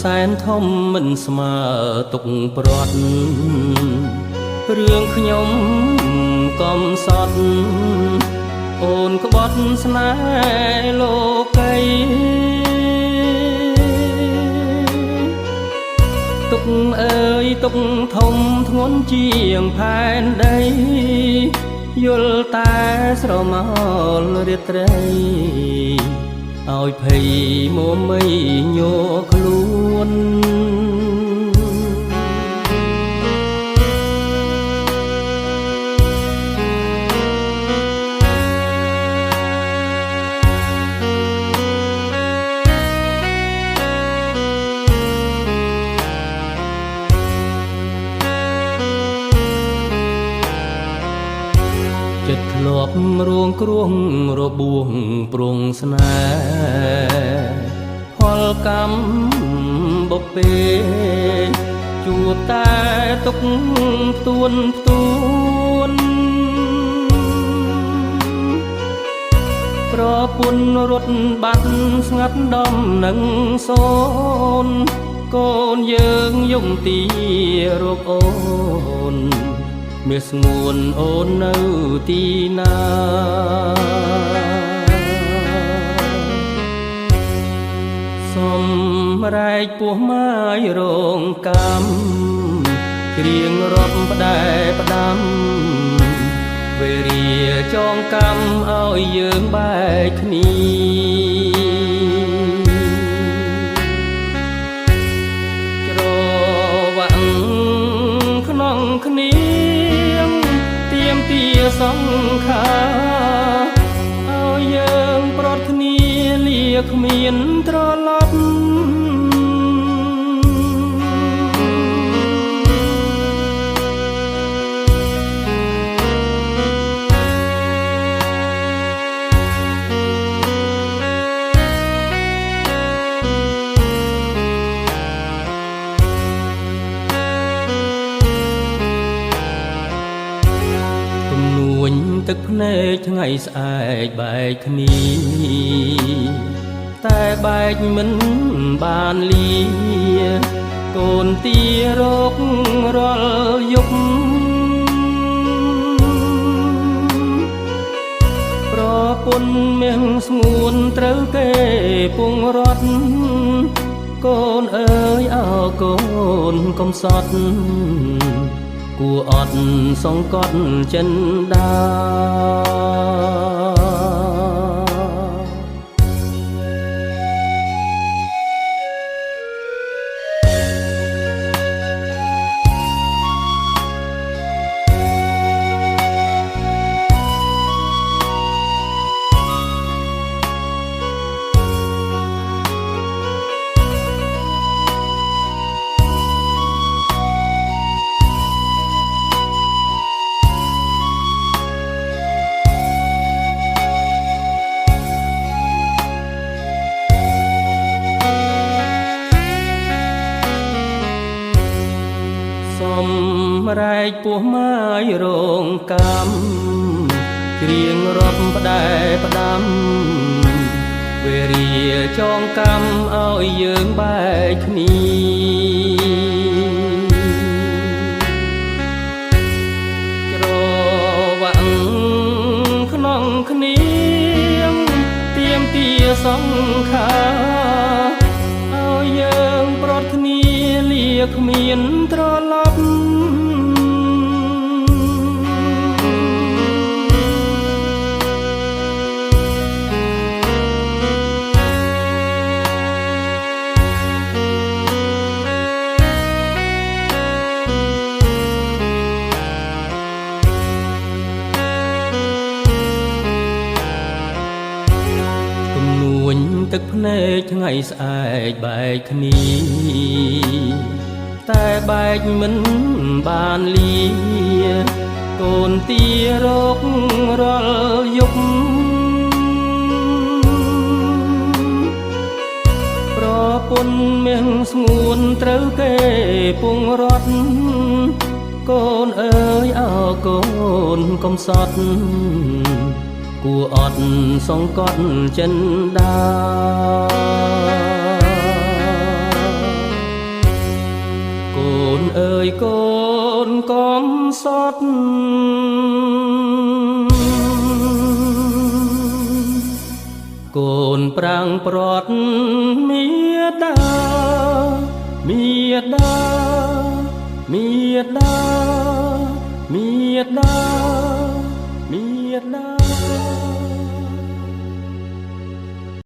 សែនធំមិនស្មើទុកព្រាត់រឿងខ្ញុំកំសត់អូនក្បត់ស្នេហ៍លោកីទុកអើយទុកធំធ្ងន់ជាងផែនដីយល់តែស្រមោលរាត្រីឲ្យភ័យមួមីញ័រខ្លួនចិត្តធ្លាប់រួងគ្រោះរបួងព្រុងស្នេហ៍ផលកម្មបុព្វេជួបតែទុកផ្ទួនផ្ទួនប្រពន្ធរត់បាត់ស្ងាត់ដំនឹងសូនកូនយើងយំទីរកអូនមាសស្ងួនអូននៅទីណាសម្រែកពោះម៉ាយរងកម្មគ្រៀងរាប់ផ្ដែផ្ដាំវេរាចងកម្មឲ្យយើងបែកគ្នាច្រវាក់ក្នុងគ្នាទៀមទាសង្ខាឲ្យយើងប្រត់គ្នាលាគ្មានត្រឡប់ទឹកភ្នែកថ្ងៃស្អែកបែកគ្នាតែបែកមិនបានលាកូនទីរករលយប់ប្រពន្ធមាំងស្ងួនត្រូវគេពងរត់កូនអើយអើកូនកុំសត់គួរអត់សង្កត់ចិនដាសម្រែកពោះម៉ាយរងកម្មគ្រៀងរាប់ផ្ដែផ្ដាំវេរាចងកម្មឲ្យយើងបែកគ្នាច្រវាក់ក្នុងគ្នាទៀមទាសង្ខាឲ្យយើងប្រត់គ្នាលាគ្មានត្រឡប់ទឹកភ្នែកថ្ងៃស្អែកបែកគ្នាតែបែកមិនបានលាកូនទីរករលយប់ប្រពន្ធមាំងស្ងួនត្រូវគេពងរត់កូនអើយអើកូនកុំសត់គួរអត់សង្កត់ចិនដា អើយកូនកំសត់កូនប្រាំងព្រាត់មេដាមេដាមេដាមេដាមេដា